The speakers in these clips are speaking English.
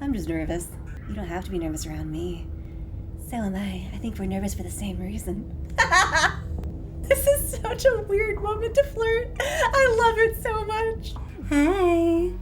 I'm just nervous. You don't have to be nervous around me. So am I. I think we're nervous for the same reason. This is such a weird moment to flirt. I love it so much. Hi,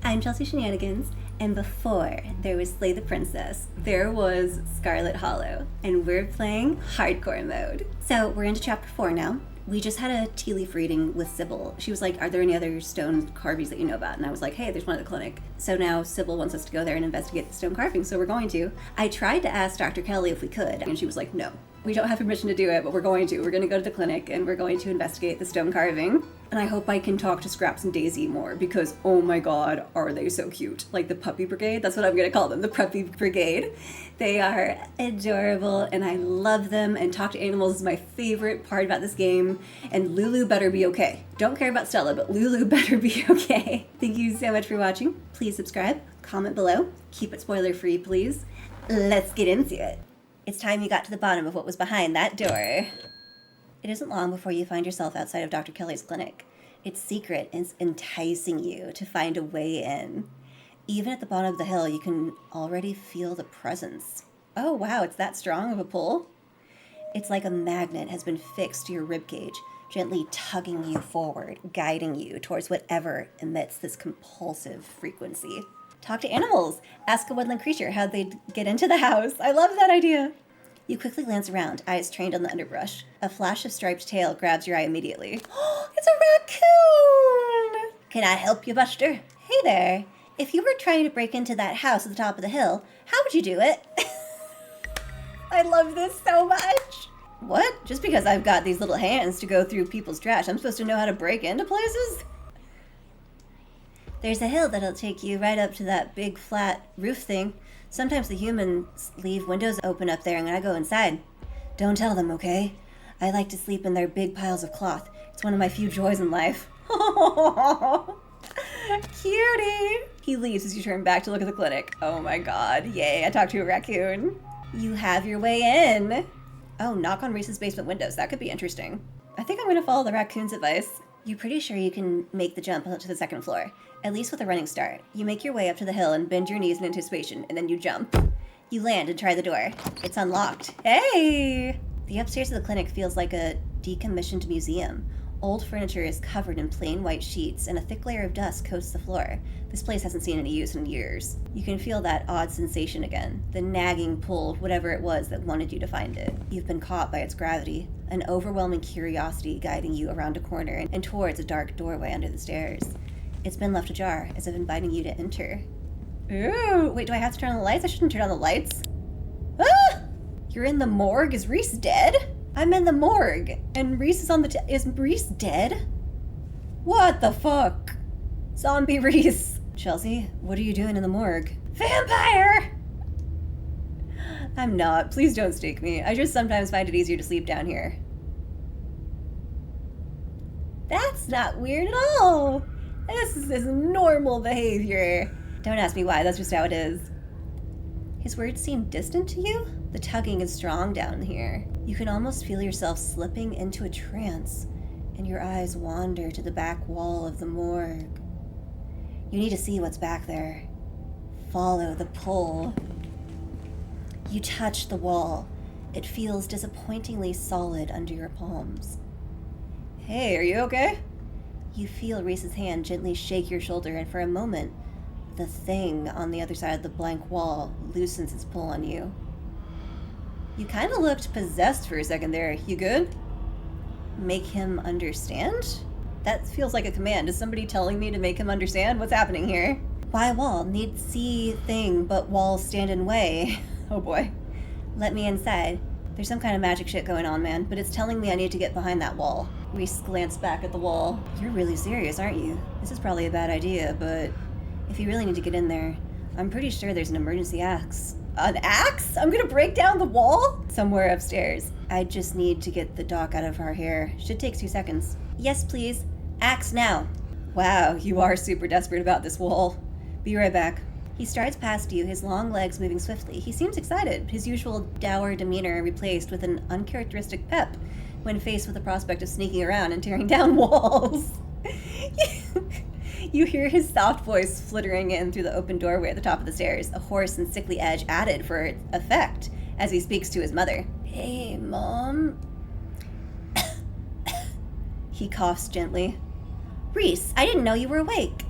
I'm Chelsea Shenanigans, and before there was Slay the Princess, there was Scarlet Hollow, and we're playing hardcore mode. So we're into chapter 4 now. We just had a tea leaf reading with Sybil. She was like, are there any other stone carvings that you know about? And I was like, hey, there's one at the clinic. So now Sybil wants us to go there and investigate the stone carving, so we're going to. I tried to ask Dr. Kelly if we could, and she was like, no. We don't have permission to do it, but we're going to. We're going to go to the clinic, and we're going to investigate the stone carving. And I hope I can talk to Scraps and Daisy more, because, oh my god, are they so cute. Like the Puppy Brigade, that's what I'm going to call them, the Puppy Brigade. They are adorable, and I love them, and talk to animals is my favorite part about this game. And Lulu better be okay. Don't care about Stella, but Lulu better be okay. Thank you so much for watching. Please subscribe, comment below, keep it spoiler-free, please. Let's get into it. It's time you got to the bottom of what was behind that door. It isn't long before you find yourself outside of Dr. Kelly's clinic. It's secret and it's enticing you to find a way in. Even at the bottom of the hill, you can already feel the presence. Oh wow, it's that strong of a pull? It's like a magnet has been fixed to your ribcage, gently tugging you forward, guiding you towards whatever emits this compulsive frequency. Talk to animals. Ask a woodland creature how they'd get into the house. I love that idea. You quickly glance around, eyes trained on the underbrush. A flash of striped tail grabs your eye immediately. Oh, it's a raccoon! Can I help you, Buster? Hey there. If you were trying to break into that house at the top of the hill, how would you do it? I love this so much. What? Just because I've got these little hands to go through people's trash, I'm supposed to know how to break into places? There's a hill that'll take you right up to that big flat roof thing. Sometimes the humans leave windows open up there and I go inside. Don't tell them, okay? I like to sleep in their big piles of cloth. It's one of my few joys in life. Cutie! He leaves as you turn back to look at the clinic. Oh my god, yay, I talked to a raccoon. You have your way in. Oh, knock on Reese's basement windows. That could be interesting. I think I'm gonna follow the raccoon's advice. You're pretty sure you can make the jump up to the second floor, at least with a running start. You make your way up to the hill and bend your knees in anticipation, and then you jump. You land and try the door. It's unlocked. Hey! The upstairs of the clinic feels like a decommissioned museum. Old furniture is covered in plain white sheets, and a thick layer of dust coats the floor. This place hasn't seen any use in years. You can feel that odd sensation again, the nagging pull of whatever it was that wanted you to find it. You've been caught by its gravity, an overwhelming curiosity guiding you around a corner and towards a dark doorway under the stairs. It's been left ajar, as if inviting you to enter. Ooh, wait, do I have to turn on the lights? I shouldn't turn on the lights. Ah! You're in the morgue? Is Reese dead? I'm in the morgue, and Reese is on the is Reese dead? What the fuck? Zombie Reese. Chelsea, what are you doing in the morgue? Vampire! I'm not. Please don't stake me. I just sometimes find it easier to sleep down here. That's not weird at all. This is normal behavior. Don't ask me why, that's just how it is. His words seem distant to you? The tugging is strong down here. You can almost feel yourself slipping into a trance, and your eyes wander to the back wall of the morgue. You need to see what's back there. Follow the pull. You touch the wall. It feels disappointingly solid under your palms. Hey, are you okay? You feel Reese's hand gently shake your shoulder, and for a moment, the thing on the other side of the blank wall loosens its pull on you. You kind of looked possessed for a second there. You good? Make him understand? That feels like a command. Is somebody telling me to make him understand? What's happening here? Why wall? Need see thing, but wall stand in way. Oh boy. Let me inside. There's some kind of magic shit going on, man, but it's telling me I need to get behind that wall. Reese glanced back at the wall. You're really serious, aren't you? This is probably a bad idea, but if you really need to get in there, I'm pretty sure there's an emergency axe. An axe? I'm gonna break down the wall? Somewhere upstairs. I just need to get the doc out of our hair. Should take 2 seconds. Yes, please. Axe now. Wow, you are super desperate about this wall. Be right back. He strides past you, his long legs moving swiftly. He seems excited, his usual dour demeanor replaced with an uncharacteristic pep when faced with the prospect of sneaking around and tearing down walls. You hear his soft voice flittering in through the open doorway at the top of the stairs, a hoarse and sickly edge added for effect as he speaks to his mother. Hey, Mom. He coughs gently. Reese, I didn't know you were awake.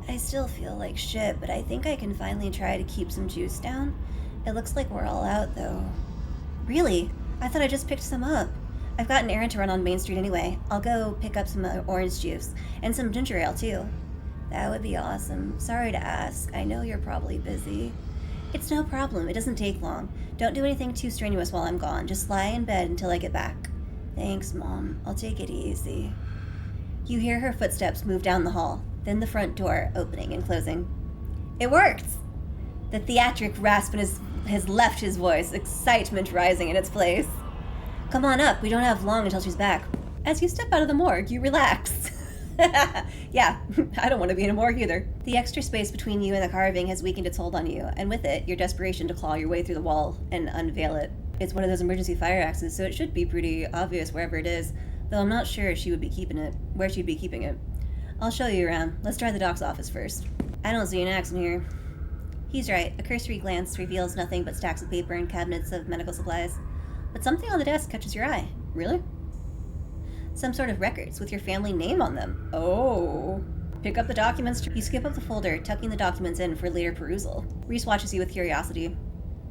I still feel like shit, but I think I can finally try to keep some juice down. It looks like we're all out, though. Really? I thought I just picked some up. I've got an errand to run on Main Street anyway. I'll go pick up some orange juice, and some ginger ale, too. That would be awesome. Sorry to ask. I know you're probably busy. It's no problem. It doesn't take long. Don't do anything too strenuous while I'm gone. Just lie in bed until I get back. Thanks, Mom. I'll take it easy. You hear her footsteps move down the hall, then the front door opening and closing. It worked! The theatric rasp has left his voice, excitement rising in its place. Come on up. We don't have long until she's back. As you step out of the morgue, you relax. Yeah, I don't want to be in a morgue either. The extra space between you and the carving has weakened its hold on you, and with it, your desperation to claw your way through the wall and unveil it. It's one of those emergency fire axes, so it should be pretty obvious wherever it is, though I'm not sure if she would be keeping it, where she'd be keeping it. I'll show you around. Let's try the doc's office first. I don't see an axe in here. He's right. A cursory glance reveals nothing but stacks of paper and cabinets of medical supplies. But something on the desk catches your eye. Really? Some sort of records with your family name on them. Oh. Pick up the documents. You skip up the folder, tucking the documents in for later perusal. Reese watches you with curiosity.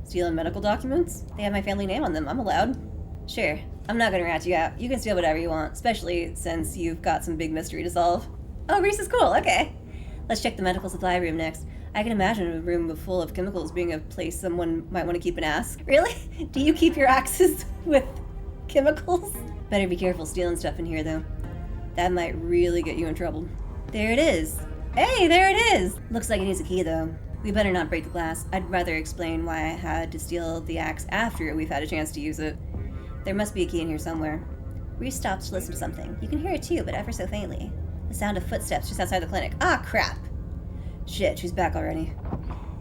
Stealing medical documents? They have my family name on them. I'm allowed. Sure. I'm not gonna rat you out. You can steal whatever you want, especially since you've got some big mystery to solve. Oh, Reese is cool. Okay. Let's check the medical supply room next. I can imagine a room full of chemicals being a place someone might want to keep an axe. Really? Do you keep your axes with chemicals? Better be careful stealing stuff in here, though. That might really get you in trouble. There it is. Hey, there it is! Looks like it needs a key, though. We better not break the glass. I'd rather explain why I had to steal the axe after we've had a chance to use it. There must be a key in here somewhere. Reese stops to listen to something. You can hear it too, but ever so faintly. The sound of footsteps just outside the clinic. Ah, crap! Shit, she's back already.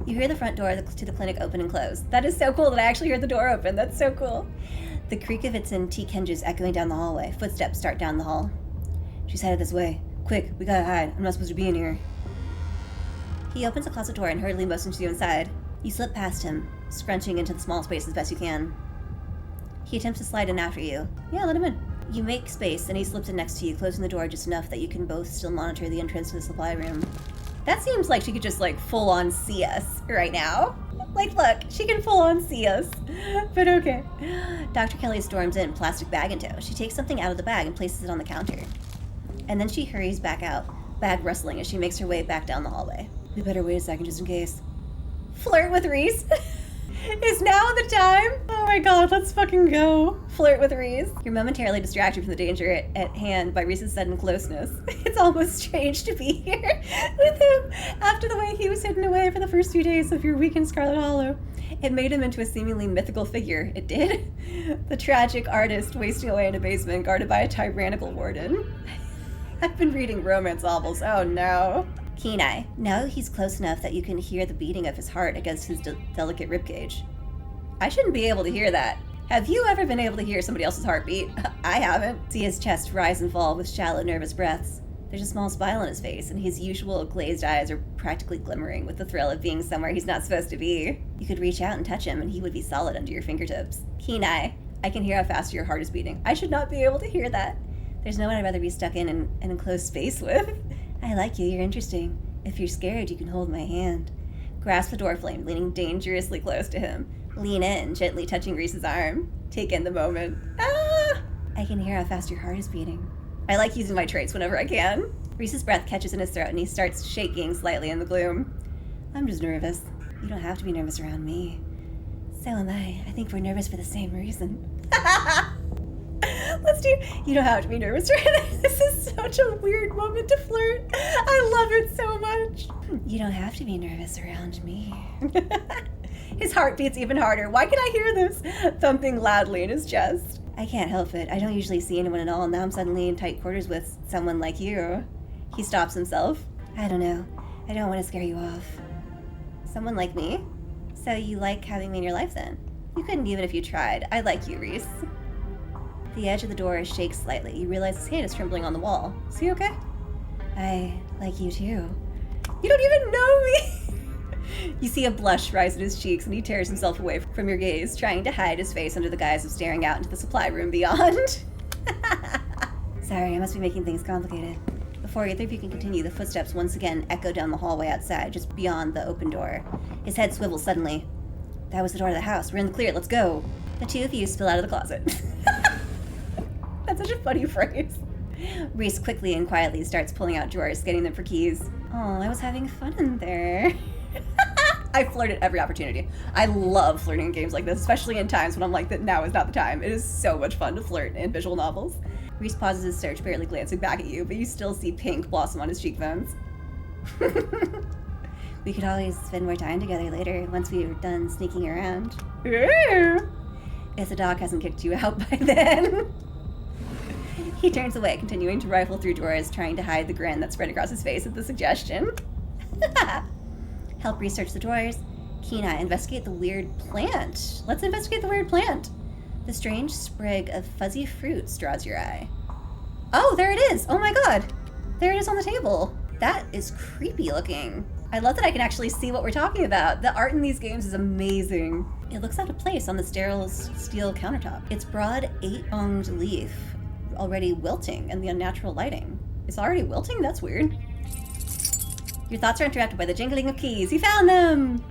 You hear the front door to the clinic open and close. That is so cool that I actually heard the door open. That's so cool. The creak of its antique hinges echoing down the hallway. Footsteps start down the hall. She's headed this way. Quick, we gotta hide. I'm not supposed to be in here. He opens a closet door and hurriedly motions you inside. You slip past him, scrunching into the small space as best you can. He attempts to slide in after you. Yeah, let him in. You make space, and he slips in next to you, closing the door just enough that you can both still monitor the entrance to the supply room. That seems like she could just, full-on see us right now. Look, she can full-on see us. But okay. Dr. Kelly storms in, plastic bag in tow. She takes something out of the bag and places it on the counter. And then she hurries back out, bag rustling as she makes her way back down the hallway. We better wait a second just in case. Flirt with Reese? Is now the time? Oh my god, let's fucking go. Flirt with Reese. You're momentarily distracted from the danger at hand by Reese's sudden closeness. It's almost strange to be here with him after the way he was hidden away for the first few days of your week in Scarlet Hollow. It made him into a seemingly mythical figure. It did. The tragic artist wasting away in a basement guarded by a tyrannical warden. I've been reading romance novels. Oh no. Keen eye. Now he's close enough that you can hear the beating of his heart against his delicate ribcage. I shouldn't be able to hear that. Have you ever been able to hear somebody else's heartbeat? I haven't. See his chest rise and fall with shallow, nervous breaths. There's a small smile on his face, and his usual glazed eyes are practically glimmering with the thrill of being somewhere he's not supposed to be. You could reach out and touch him, and he would be solid under your fingertips. Keen eye. I can hear how fast your heart is beating. I should not be able to hear that. There's no one I'd rather be stuck in an enclosed space with. I like you, you're interesting. If you're scared, you can hold my hand. Grasp the door frame, leaning dangerously close to him. Lean in, gently touching Reese's arm. Take in the moment. Ah! I can hear how fast your heart is beating. I like using my traits whenever I can. Reese's breath catches in his throat and he starts shaking slightly in the gloom. I'm just nervous. You don't have to be nervous around me. So am I. I think we're nervous for the same reason. You don't have to be nervous, right? This is such a weird moment to flirt. I love it so much. You don't have to be nervous around me. His heart beats even harder. Why can I hear this thumping loudly in his chest? I can't help it. I don't usually see anyone at all, and now I'm suddenly in tight quarters with someone like you. He stops himself. I don't know. I don't want to scare you off. Someone like me? So you like having me in your life then? You couldn't even if you tried. I like you, Reese. The edge of the door shakes slightly. You realize his hand is trembling on the wall. Is he okay? I Like you too. You don't even know me! You see a blush rise in his cheeks and he tears himself away from your gaze, trying to hide his face under the guise of staring out into the supply room beyond. Sorry, I must be making things complicated. Before either of you can continue, the footsteps once again echo down the hallway outside, just beyond the open door. His head swivels suddenly. That was the door to the house. We're in the clear. Let's go. The two of you spill out of the closet. That's such a funny phrase. Reese quickly and quietly starts pulling out drawers, scanning them for keys. Oh, I was having fun in there. I flirt at every opportunity. I love flirting in games like this, especially in times when I'm like that now is not the time. It is so much fun to flirt in visual novels. Reese pauses his search, barely glancing back at you, but you still see pink blossom on his cheekbones. We could always spend more time together later, once we were done sneaking around. If the dog hasn't kicked you out by then. He turns away, continuing to rifle through drawers, trying to hide the grin that spread across his face at the suggestion. Help research the drawers. Keen-eye, investigate the weird plant. Let's investigate the weird plant. The strange sprig of fuzzy fruit draws your eye. Oh, there it is! Oh my god! There it is on the table. That is creepy looking. I love that I can actually see what we're talking about. The art in these games is amazing. It looks out of place on the sterile steel countertop. Its broad, 8-pronged leaf already wilting in the unnatural lighting. It's already wilting? That's weird. Your thoughts are interrupted by the jingling of keys. You found them!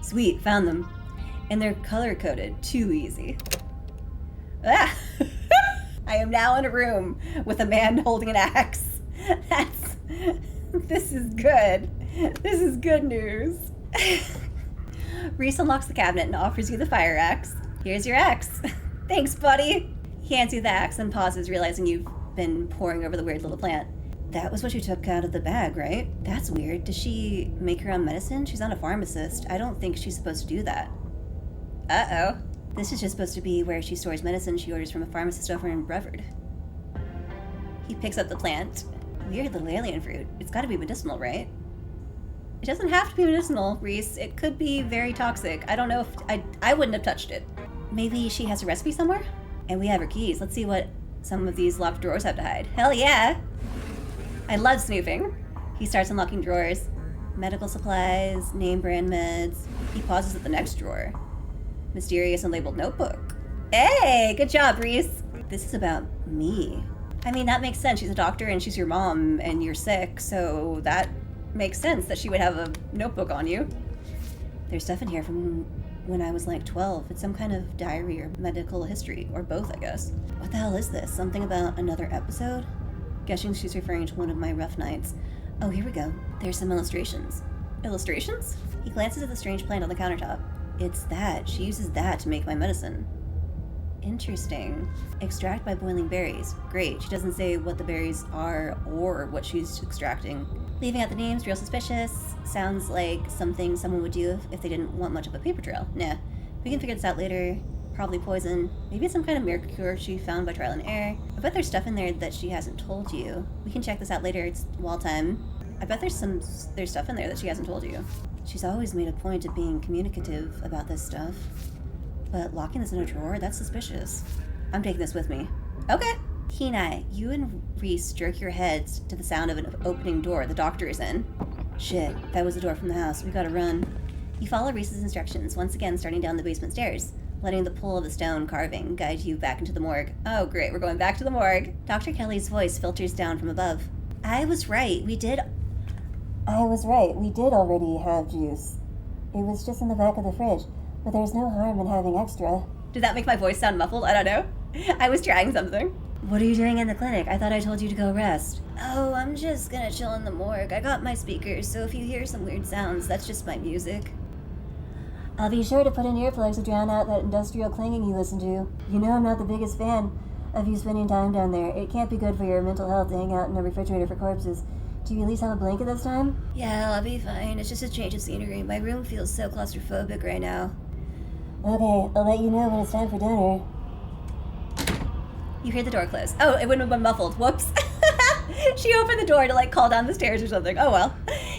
Sweet, found them. And they're color-coded. Too easy. Ah! I am now in a room with a man holding an axe. This is good. This is good news. Reese unlocks the cabinet and offers you the fire axe. Here's your axe. Thanks, buddy. He hands you the axe and pauses, realizing you've been poring over the weird little plant. That was what you took out of the bag, right? That's weird. Does she make her own medicine? She's not a pharmacist. I don't think she's supposed to do that. Uh-oh. This is just supposed to be where she stores medicine she orders from a pharmacist over in Brevard. He picks up the plant. Weird little alien fruit. It's gotta be medicinal, right? It doesn't have to be medicinal, Reese. It could be very toxic. I don't know if... I wouldn't have touched it. Maybe she has a recipe somewhere? And we have her keys. Let's see what some of these locked drawers have to hide. Hell yeah! I love snooping. He starts unlocking drawers. Medical supplies, name brand meds. He pauses at the next drawer. Mysterious and labeled notebook. Hey, good job, Reese. This is about me. I mean, that makes sense. She's a doctor and she's your mom and you're sick, so that makes sense that she would have a notebook on you. There's stuff in here from when I was like 12. It's some kind of diary or medical history, or both, I guess. What the hell is this? Something about another episode? Guessing she's referring to one of my rough nights. Oh, here we go. There's some illustrations. Illustrations? He glances at the strange plant on the countertop. It's that. She uses that to make my medicine. Interesting. Extract by boiling berries. Great. She doesn't say what the berries are or what she's extracting. Leaving out the names, real suspicious. Sounds like something someone would do if they didn't want much of a paper trail. Nah. We can figure this out later. Probably poison. Maybe it's some kind of miracle cure she found by trial and error. I bet there's stuff in there that she hasn't told you. We can check this out later. It's wall time. I bet there's stuff in there that she hasn't told you. She's always made a point of being communicative about this stuff. But locking this in a drawer, that's suspicious. I'm taking this with me. Okay. Keen-eye, you and Reese jerk your heads to the sound of an opening door the doctor is in. Shit, that was the door from the house. We gotta run. You follow Reese's instructions, once again starting down the basement stairs, letting the pull of the stone carving guide you back into the morgue. Oh great, we're going back to the morgue. Dr. Kelly's voice filters down from above. I was right, we did already have juice. It was just in the back of the fridge, but there's no harm in having extra. Did that make my voice sound muffled? I don't know. I was trying something. What are you doing in the clinic? I thought I told you to go rest. Oh, I'm just gonna chill in the morgue. I got my speakers, so if you hear some weird sounds, that's just my music. I'll be sure to put in earplugs to drown out that industrial clanging you listen to. You know I'm not the biggest fan of you spending time down there. It can't be good for your mental health to hang out in a refrigerator for corpses. Do you at least have a blanket this time? Yeah, I'll be fine. It's just a change of scenery. My room feels so claustrophobic right now. Okay, I'll let you know when it's time for dinner. You hear the door close. Oh, it wouldn't have been muffled. Whoops. She opened the door to, call down the stairs or something. Oh, well.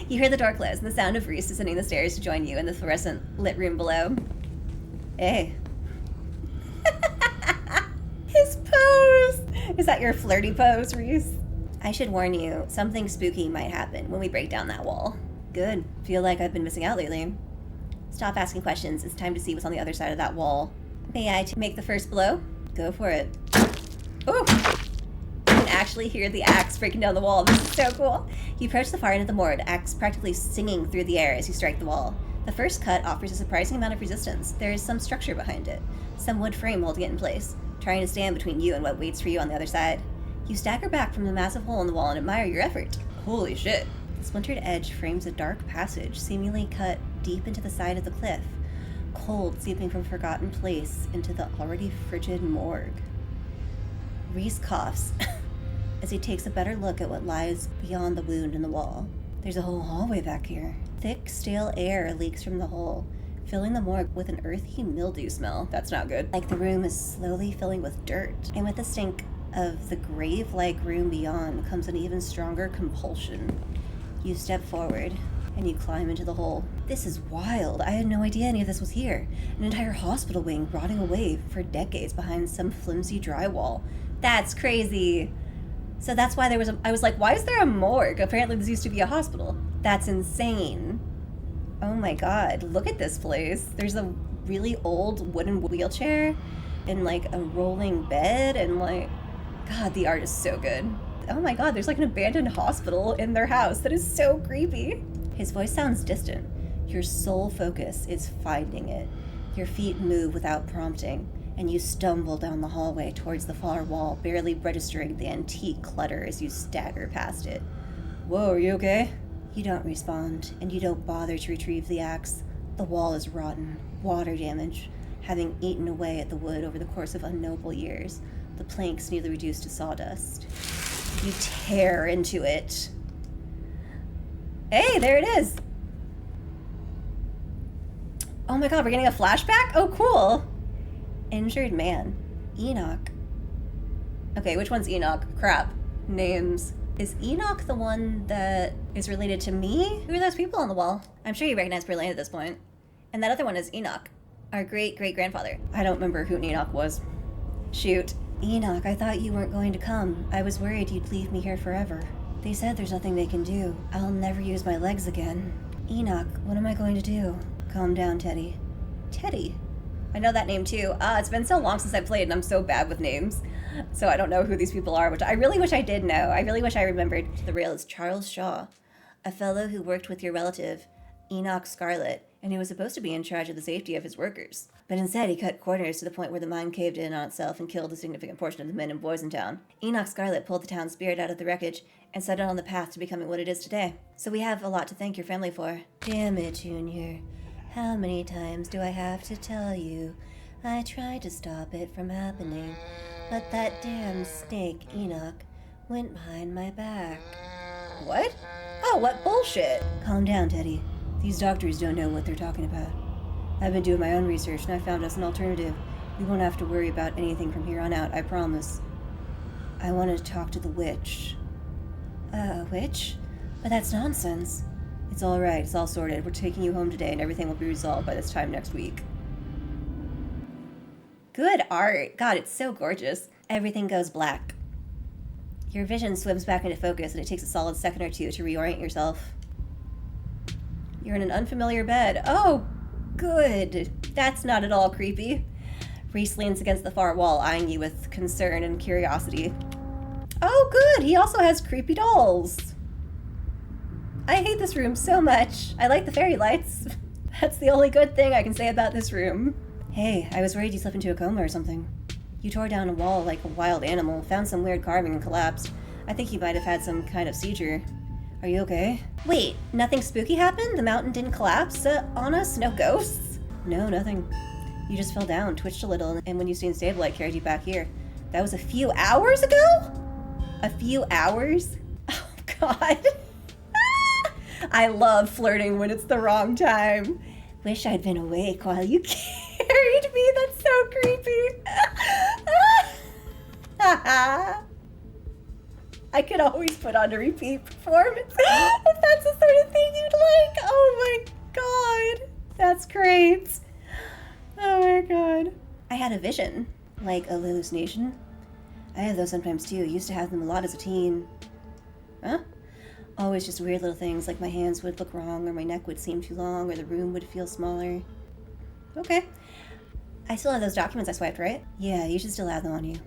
You hear the door close and the sound of Reese descending the stairs to join you in the fluorescent lit room below. Hey. His pose! Is that your flirty pose, Reese? I should warn you, something spooky might happen when we break down that wall. Good. Feel like I've been missing out lately. Stop asking questions. It's time to see what's on the other side of that wall. May I make the first blow? Go for it. Ooh! You can actually hear the axe breaking down the wall. This is so cool. You approach the far end of the moor, the axe practically singing through the air as you strike the wall. The first cut offers a surprising amount of resistance. There is some structure behind it, some wood frame holding it in place, trying to stand between you and what waits for you on the other side. You stagger back from the massive hole in the wall and admire your effort. Holy shit. The splintered edge frames a dark passage, seemingly cut deep into the side of the cliff, cold seeping from a forgotten place into the already frigid morgue. Reese coughs as he takes a better look at what lies beyond the wound in the wall. There's a whole hallway back here. Thick, stale air leaks from the hole, filling the morgue with an earthy mildew smell. That's not good. Like the room is slowly filling with dirt. And with the stink of the grave-like room beyond comes an even stronger compulsion. You step forward, and you climb into the hole. This is wild. I had no idea any of this was here. An entire hospital wing rotting away for decades behind some flimsy drywall. That's crazy. So that's why I was like, why is there a morgue? Apparently this used to be a hospital. That's insane. Oh my god, look at this place. There's a really old wooden wheelchair and like a rolling bed and like, god, the art is so good. Oh my god, there's like an abandoned hospital in their house. That is so creepy. His voice sounds distant. Your sole focus is finding it. Your feet move without prompting, and you stumble down the hallway towards the far wall, barely registering the antique clutter as you stagger past it. Whoa, are you okay? You don't respond, and you don't bother to retrieve the axe. The wall is rotten, water damage, having eaten away at the wood over the course of unknowable years. The planks nearly reduced to sawdust. You tear into it. Hey, there it is! Oh my god, we're getting a flashback? Oh, cool! Injured man. Enoch. Okay, which one's Enoch? Crap. Names. Is Enoch the one that is related to me? Who are those people on the wall? I'm sure you recognize Berlin at this point. And that other one is Enoch, our great-great-grandfather. I don't remember who Enoch was. Shoot. Enoch, I thought you weren't going to come. I was worried you'd leave me here forever. They said there's nothing they can do. I'll never use my legs again. Enoch, what am I going to do? Calm down, Teddy. Teddy? I know that name too. It's been so long since I played and I'm so bad with names. So I don't know who these people are, which I really wish I did know. I really wish I remembered. The real is Charles Shaw, a fellow who worked with your relative, Enoch Scarlet, and who was supposed to be in charge of the safety of his workers. But instead, he cut corners to the point where the mine caved in on itself and killed a significant portion of the men and boys in town. Enoch Scarlet pulled the town's spirit out of the wreckage and set it on the path to becoming what it is today. So we have a lot to thank your family for. Damn it, Junior. How many times do I have to tell you? I tried to stop it from happening, but that damn snake, Enoch, went behind my back. What? Oh, what bullshit! Calm down, Teddy. These doctors don't know what they're talking about. I've been doing my own research and I found us an alternative. We won't have to worry about anything from here on out, I promise. I want to talk to the witch. Witch? But that's nonsense. It's all right, it's all sorted. We're taking you home today and everything will be resolved by this time next week. Good art. God, it's so gorgeous. Everything goes black. Your vision swims back into focus and it takes a solid second or two to reorient yourself. You're in an unfamiliar bed. Oh, good. That's not at all creepy. Reese leans against the far wall, eyeing you with concern and curiosity. Oh, good. He also has creepy dolls. I hate this room so much. I like the fairy lights. That's the only good thing I can say about this room. Hey, I was worried you slipped into a coma or something. You tore down a wall like a wild animal, found some weird carving and collapsed. I think you might have had some kind of seizure. Are you okay? Wait, nothing spooky happened? The mountain didn't collapse on us? No ghosts? No, nothing. You just fell down, twitched a little, and when you stayed stable, I carried you back here. That was a few hours ago? A few hours? Oh, God. I love flirting when it's the wrong time. Wish I'd been awake while you carried me. That's so creepy. I could always put on a repeat performance if that's the sort of thing you'd like. Oh my god. That's great. Oh my god. I had a vision, like a hallucination. I have those sometimes too. Used to have them a lot as a teen. Huh? Always just weird little things, like my hands would look wrong, or my neck would seem too long, or the room would feel smaller. Okay. I still have those documents I swiped, right? Yeah, you should still have them on you.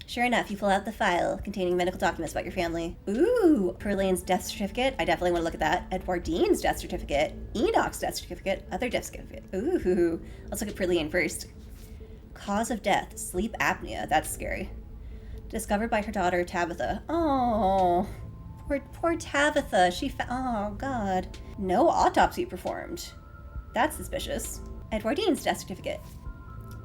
Sure enough, you pull out the file containing medical documents about your family. Ooh, Perline's death certificate. I definitely want to look at that. Edwardine's death certificate. Enoch's death certificate. Other death certificate. Ooh, let's look at Perline first. Cause of death, sleep apnea. That's scary. Discovered by her daughter, Tabitha. Oh, poor Tabitha. Oh, God. No autopsy performed. That's suspicious. Edwardine's death certificate.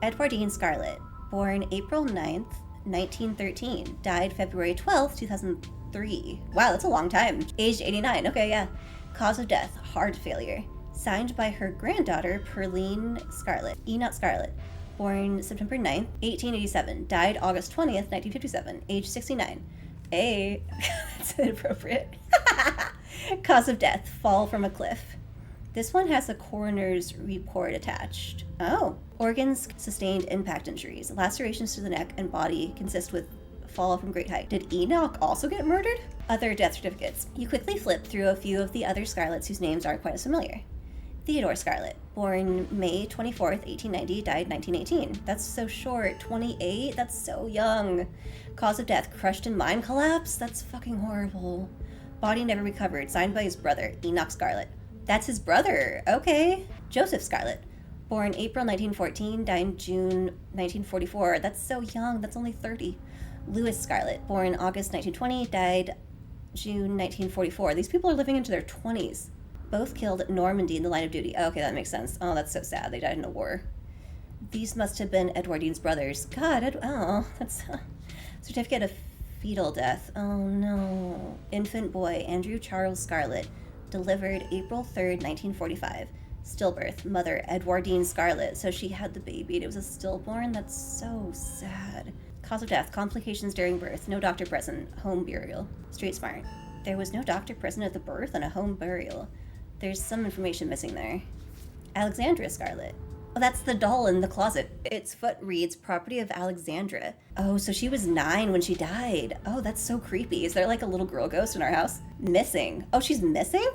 Edwardine Scarlet. Born April 9th, 1913. Died February 12th, 2003. Wow, that's a long time. Aged 89. Okay, yeah. Cause of death, heart failure. Signed by her granddaughter, Perline Scarlet. Enoch Scarlet. Born September 9th, 1887. Died August 20th, 1957. Age 69. Hey, that's inappropriate. Cause of death, fall from a cliff. This one has a coroner's report attached. Oh. Organs sustained impact injuries. Lacerations to the neck and body consist with fall from great height. Did Enoch also get murdered? Other death certificates. You quickly flip through a few of the other Scarlets whose names aren't quite as familiar. Theodore Scarlet, born May 24th, 1890, died 1918. That's so short. 28? That's so young. Cause of death, crushed in mine collapse? That's fucking horrible. Body never recovered. Signed by his brother, Enoch Scarlet. That's his brother. Okay. Joseph Scarlet, born April 1914, died June 1944. That's so young. That's only 30. Louis Scarlet, born August 1920, died June 1944. These people are living into their 20s. Both killed at Normandy in the line of duty. Okay, that makes sense. Oh, that's so sad. They died in a war. These must have been Edwardine's brothers. God, that's certificate of fetal death. Oh, no. Infant boy, Andrew Charles Scarlet, delivered April 3rd, 1945. Stillbirth, mother, Edwardine Scarlet. So she had the baby and it was a stillborn? That's so sad. Cause of death, complications during birth. No doctor present. Home burial. Street smart. There was no doctor present at the birth and a home burial. There's some information missing there. Alexandra Scarlet. Oh, that's the doll in the closet. Its foot reads, property of Alexandra. Oh, so she was 9 when she died. Oh, that's so creepy. Is there like a little girl ghost in our house? Missing. Oh, she's missing?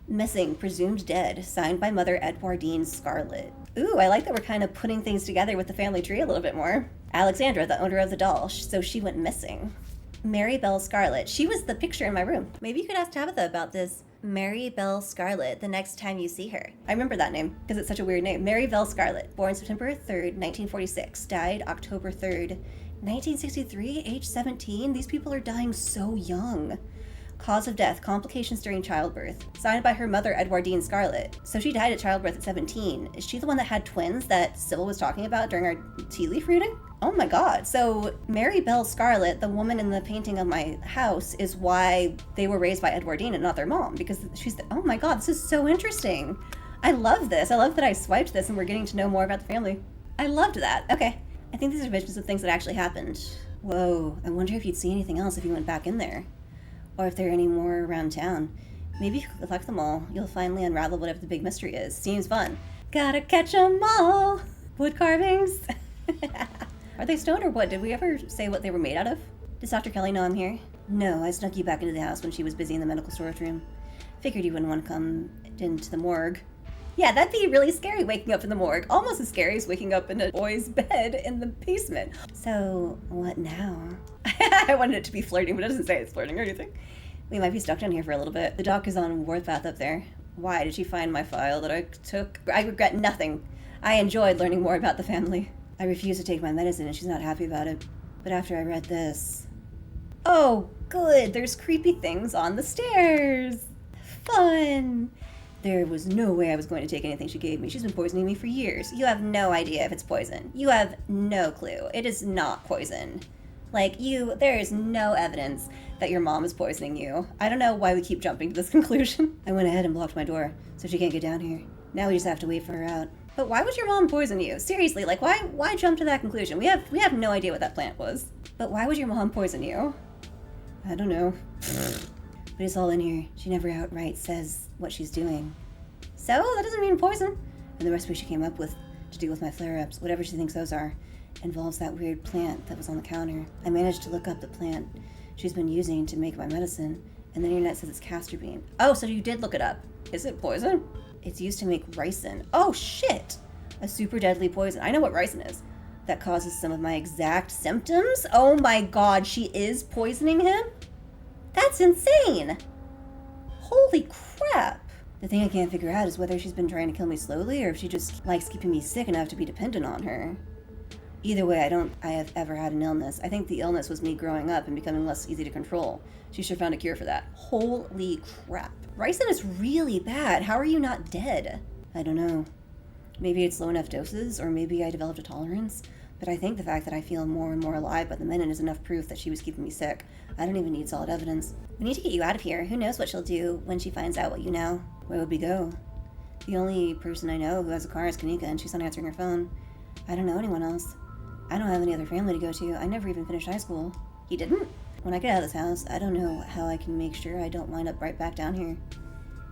Missing, presumed dead. Signed by mother Edwardine Scarlet. Ooh, I like that we're kind of putting things together with the family tree a little bit more. Alexandra, the owner of the doll. So she went missing. Mary Bell Scarlet. She was the picture in my room. Maybe you could ask Tabitha about this. Mary Bell Scarlet the next time you see her. I remember that name because it's such a weird name. Mary Bell Scarlet, born September 3rd, 1946, died October 3rd, 1963, age 17. These people are dying so young. Cause of death, complications during childbirth. Signed by her mother, Edwardine Scarlet. So she died at childbirth at 17. Is she the one that had twins that Sybil was talking about during our tea leaf reading? Oh my God. So Mary Bell Scarlet, the woman in the painting of my house, is why they were raised by Edwardine and not their mom, because oh my God, this is so interesting. I love this. I love that I swiped this and we're getting to know more about the family. I loved that. Okay. I think these are visions of things that actually happened. Whoa. I wonder if you'd see anything else if you went back in there. Or if there are any more around town. Maybe if you collect them all, you'll finally unravel whatever the big mystery is. Seems fun. Gotta catch 'em all! Wood carvings! Are they stone or wood? Did we ever say what they were made out of? Does Dr. Kelly know I'm here? No, I snuck you back into the house when she was busy in the medical storage room. Figured you wouldn't want to come into the morgue. Yeah, that'd be really scary, waking up in the morgue. Almost as scary as waking up in a boy's bed in the basement. So, what now? I wanted it to be flirting, but it doesn't say it's flirting or anything. We might be stuck down here for a little bit. The doc is on Warpath up there. Why? Did she find my file that I took? I regret nothing. I enjoyed learning more about the family. I refuse to take my medicine and she's not happy about it. But after I read this... Oh, good! There's creepy things on the stairs! Fun! There was no way I was going to take anything she gave me. She's been poisoning me for years. You have no idea if it's poison. You have no clue. It is not poison. Like, there is no evidence that your mom is poisoning you. I don't know why we keep jumping to this conclusion. I went ahead and blocked my door, so she can't get down here. Now we just have to wait for her out. But why would your mom poison you? Seriously, like, why jump to that conclusion? We have no idea what that plant was. But why would your mom poison you? I don't know. But it's all in here. She never outright says what she's doing. So, that doesn't mean poison. And the recipe she came up with to deal with my flare-ups, whatever she thinks those are, involves that weird plant that was on the counter. I managed to look up the plant she's been using to make my medicine, and the internet says it's castor bean. Oh, so you did look it up. Is it poison? It's used to make ricin. Oh, shit! A super deadly poison. I know what ricin is. That causes some of my exact symptoms? Oh my god, she is poisoning him? That's insane! Holy crap! The thing I can't figure out is whether she's been trying to kill me slowly or if she just likes keeping me sick enough to be dependent on her. Either way, I have ever had an illness. I think the illness was me growing up and becoming less easy to control. She should have found a cure for that. Holy crap. Ricin is really bad. How are you not dead? I don't know. Maybe it's low enough doses, or maybe I developed a tolerance. But I think the fact that I feel more and more alive by the minute is enough proof that she was keeping me sick. I don't even need solid evidence. We need to get you out of here. Who knows what she'll do when she finds out what you know? Where would we go? The only person I know who has a car is Kanika, and she's not answering her phone. I don't know anyone else. I don't have any other family to go to. I never even finished high school. You didn't? When I get out of this house, I don't know how I can make sure I don't wind up right back down here.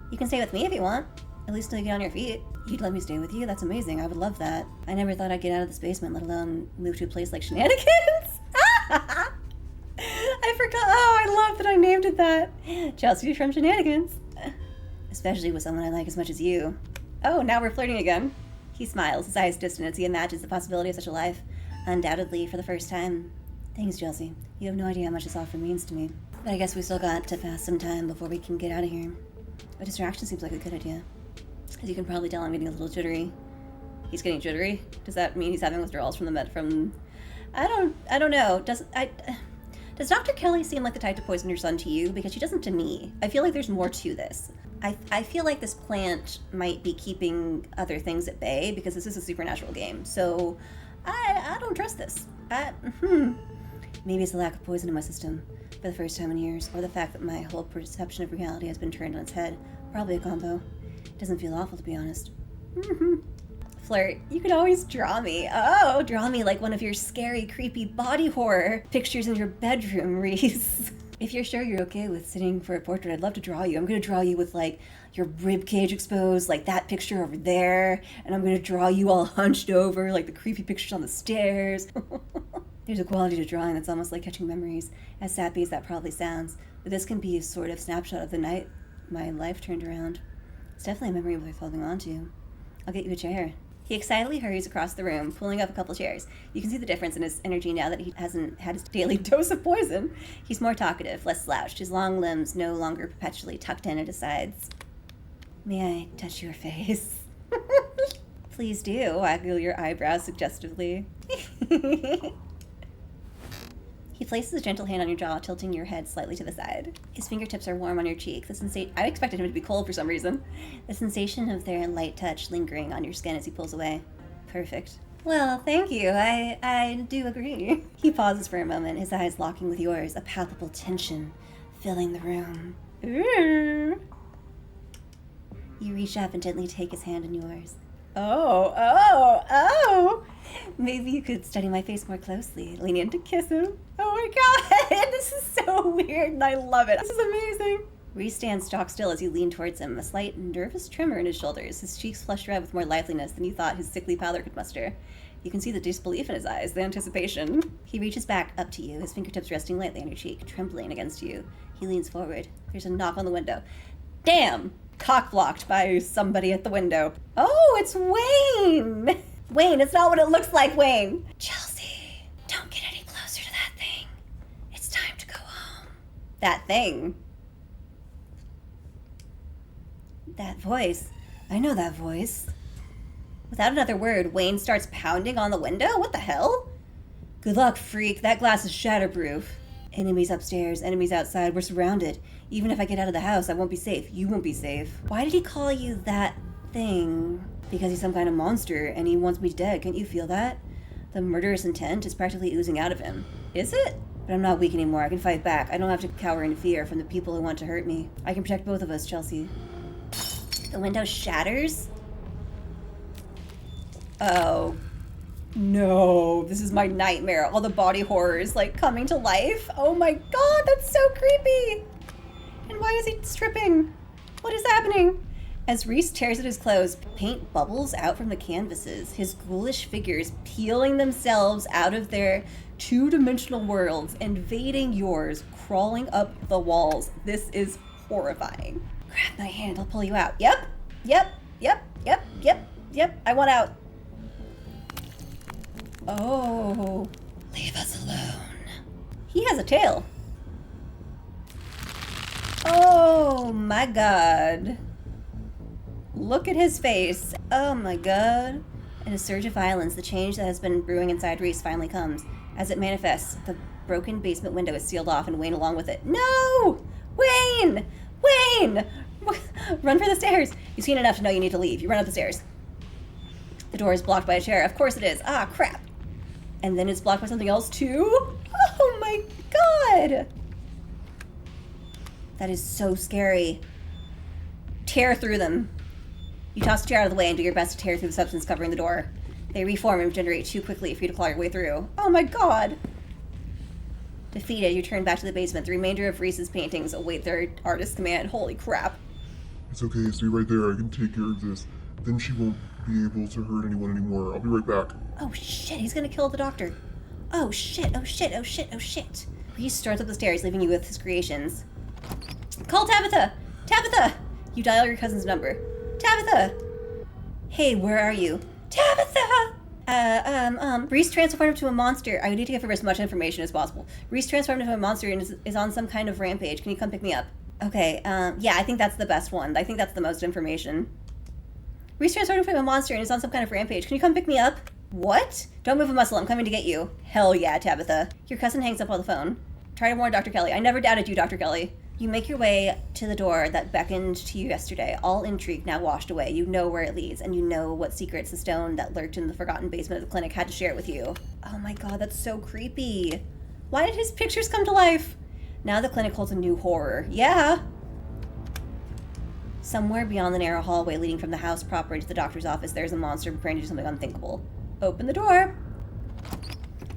You can stay with me if you want. At least until you get on your feet. You'd let me stay with you? That's amazing. I would love that. I never thought I'd get out of this basement, let alone move to a place like Shenanigans. I forgot. Oh, I love that I named it that. Chelsea from Shenanigans. Especially with someone I like as much as you. Oh, now we're flirting again. He smiles, his eyes distant as he imagines the possibility of such a life. Undoubtedly, for the first time. Thanks, Chelsea. You have no idea how much this offer means to me. But I guess we still got to pass some time before we can get out of here. A distraction seems like a good idea. As you can probably tell, I'm getting a little jittery. He's getting jittery? Does that mean he's having withdrawals from the I don't know. Does Dr. Kelly seem like the type to poison your son to you? Because she doesn't to me. I feel like there's more to this. I feel like this plant might be keeping other things at bay because this is a supernatural game. So I don't trust this. Maybe it's the lack of poison in my system for the first time in years, or the fact that my whole perception of reality has been turned on its head. Probably a combo. Doesn't feel awful, to be honest. Flirt, you could always draw me. Oh, draw me like one of your scary, creepy body horror pictures in your bedroom, Reese. If you're sure you're okay with sitting for a portrait, I'd love to draw you. I'm gonna draw you with like your rib cage exposed, like that picture over there, and I'm gonna draw you all hunched over, like the creepy pictures on the stairs. There's a quality to drawing that's almost like catching memories, as sappy as that probably sounds. But this can be a sort of snapshot of the night my life turned around. It's definitely a memory worth holding on to. I'll get you a chair. He excitedly hurries across the room, pulling up a couple chairs. You can see the difference in his energy now that he hasn't had his daily dose of poison. He's more talkative, less slouched, his long limbs no longer perpetually tucked in at his sides. May I touch your face? Please do. Waggle your eyebrows suggestively. He places a gentle hand on your jaw, tilting your head slightly to the side. His fingertips are warm on your cheek. I expected him to be cold for some reason. The sensation of their light touch lingering on your skin as he pulls away. Perfect. Well, thank you. I do agree. He pauses for a moment, his eyes locking with yours, a palpable tension filling the room. Ooh. You reach up and gently take his hand in yours. Oh. Maybe you could study my face more closely. Lean in to kiss him. Oh my god, this is so weird and I love it. This is amazing. Reese stands stock still as you lean towards him, a slight nervous tremor in his shoulders, his cheeks flushed red with more liveliness than you thought his sickly pallor could muster. You can see the disbelief in his eyes, the anticipation. He reaches back up to you, his fingertips resting lightly on your cheek, trembling against you. He leans forward. There's a knock on the window. Damn! Cock-blocked by somebody at the window. Oh, it's Wayne! Wayne, it's not what it looks like, Wayne. Chelsea, don't get any closer to that thing. It's time to go home. That thing. That voice. I know that voice. Without another word, Wayne starts pounding on the window. What the hell? Good luck, freak. That glass is shatterproof. Enemies upstairs, enemies outside. We're surrounded. Even if I get out of the house, I won't be safe. You won't be safe. Why did he call you that thing? Because he's some kind of monster and he wants me dead. Can't you feel that? The murderous intent is practically oozing out of him. Is it? But I'm not weak anymore. I can fight back. I don't have to cower in fear from the people who want to hurt me. I can protect both of us, Chelsea. The window shatters? Oh. No. This is my nightmare. All the body horrors, like, coming to life. Oh my god, that's so creepy. And why is he stripping? What is happening? As Reese tears at his clothes, paint bubbles out from the canvases, his ghoulish figures peeling themselves out of their two-dimensional worlds, invading yours, crawling up the walls. This is horrifying. Grab my hand, I'll pull you out. Yep. I want out. Oh. Leave us alone. He has a tail. Oh my god. Look at his face. Oh my god. In a surge of violence, the change that has been brewing inside Reese finally comes. As it manifests, the broken basement window is sealed off and Wayne along with it. No! Wayne! Wayne! Run for the stairs. You've seen enough to know you need to leave. You run up the stairs. The door is blocked by a chair. Of course it is. Ah, crap. And then it's blocked by something else too? Oh my god! That is so scary. Tear through them. You toss the chair out of the way and do your best to tear through the substance covering the door. They reform and regenerate too quickly for you to claw your way through. Oh my god! Defeated, you turn back to the basement. The remainder of Reese's paintings await their artist's command. Holy crap. It's okay, stay right there. I can take care of this. Then she won't be able to hurt anyone anymore. I'll be right back. Oh shit, he's gonna kill the doctor. Oh shit, oh shit, oh shit, oh shit. Reese starts up the stairs, leaving you with his creations. Call Tabitha! Tabitha! You dial your cousin's number. Tabitha! Hey, where are you? Tabitha! Reese transformed into a monster. I need to give her as much information as possible. Reese transformed into a monster and is on some kind of rampage. Can you come pick me up? Okay, yeah, I think that's the best one. I think that's the most information. Reese transformed into a monster and is on some kind of rampage. Can you come pick me up? What? Don't move a muscle. I'm coming to get you. Hell yeah, Tabitha. Your cousin hangs up on the phone. Try to warn Dr. Kelly. I never doubted you, Dr. Kelly. You make your way to the door that beckoned to you yesterday, all intrigue now washed away. You know where it leads, and you know what secrets the stone that lurked in the forgotten basement of the clinic had to share with you. Oh my god, that's so creepy. Why did his pictures come to life? Now the clinic holds a new horror. Yeah. Somewhere beyond the narrow hallway leading from the house proper into the doctor's office, there's a monster preparing to do something unthinkable. Open the door.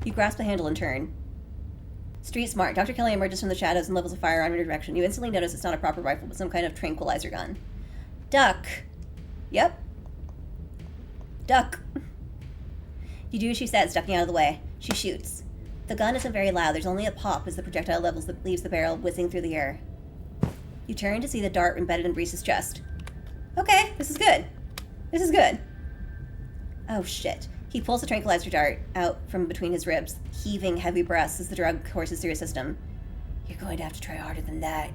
You grasp the handle and turn. Street smart. Dr. Kelly emerges from the shadows and levels a fire on your direction. You instantly notice it's not a proper rifle, but some kind of tranquilizer gun. Duck. Yep. Duck. You do as she says, ducking out of the way. She shoots. The gun isn't very loud. There's only a pop as the projectile leaves the barrel, whizzing through the air. You turn to see the dart embedded in Reese's chest. Okay, this is good. This is good. Oh, shit. He pulls the tranquilizer dart out from between his ribs, heaving heavy breaths as the drug courses through his system. You're going to have to try harder than that.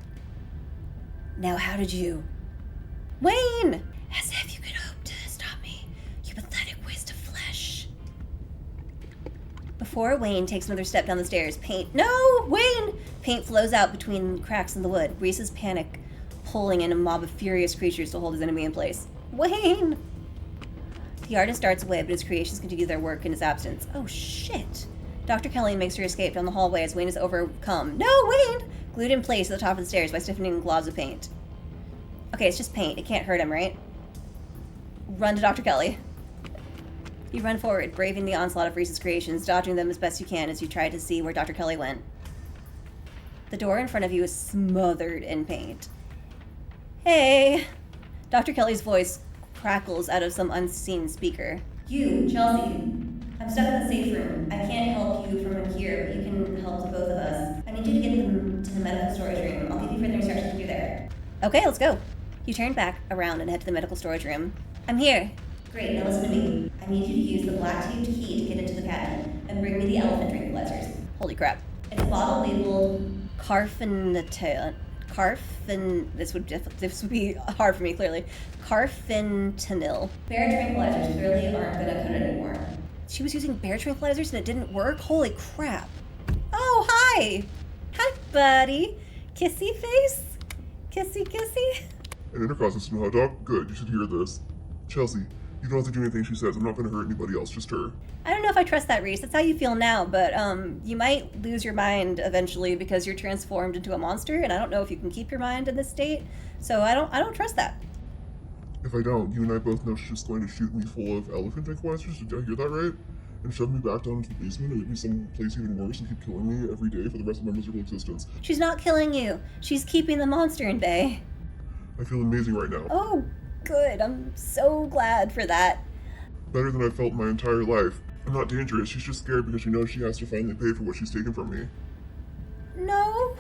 Now, how did you... Wayne! As if you could hope to stop me, you pathetic waste of flesh. Before Wayne takes another step down the stairs, paint... No! Wayne! Paint flows out between cracks in the wood. Reese's panic pulling in a mob of furious creatures to hold his enemy in place. Wayne! The artist darts away, but his creations continue their work in his absence. Oh, shit. Dr. Kelly makes her escape down the hallway as Wayne is overcome. No, Wayne! Glued in place at the top of the stairs by stiffening globs of paint. Okay, it's just paint. It can't hurt him, right? Run to Dr. Kelly. You run forward, braving the onslaught of Reese's creations, dodging them as best you can as you try to see where Dr. Kelly went. The door in front of you is smothered in paint. Hey! Dr. Kelly's voice crackles out of some unseen speaker. You, Chelsea. I'm stuck in the safe room. I can't help you from in here, but you can help the both of us. I need you to get them to the medical storage room. I'll give you further instructions when you're there. Okay, let's go. You turn back around and head to the medical storage room. I'm here. Great, now listen to me. I need you to use the black taped key to get into the cabinet and bring me the elephant tranquilizers. Holy crap. It's a bottle labeled this would be hard for me, clearly. Carfentanil. Bear tranquilizers clearly aren't gonna cut it anymore. She was using bear tranquilizers and it didn't work? Holy crap. Oh, hi! Hi, buddy. Kissy face? Kissy kissy? An intercostal hot dog? Good, you should hear this. Chelsea, you don't have to do anything she says. I'm not gonna hurt anybody else, just her. I don't know if I trust that, Reese. That's how you feel now, but you might lose your mind eventually because you're transformed into a monster, and I don't know if you can keep your mind in this state. So I don't trust that. If I don't, you and I both know she's just going to shoot me full of elephant tranquilizers. Did I hear that right? And shove me back down into the basement and make me someplace even worse and keep killing me every day for the rest of my miserable existence. She's not killing you. She's keeping the monster in bay. I feel amazing right now. Oh, Good. I'm so glad for that. Better than I've felt my entire life. I'm not dangerous, she's just scared because she knows she has to finally pay for what she's taken from me. No.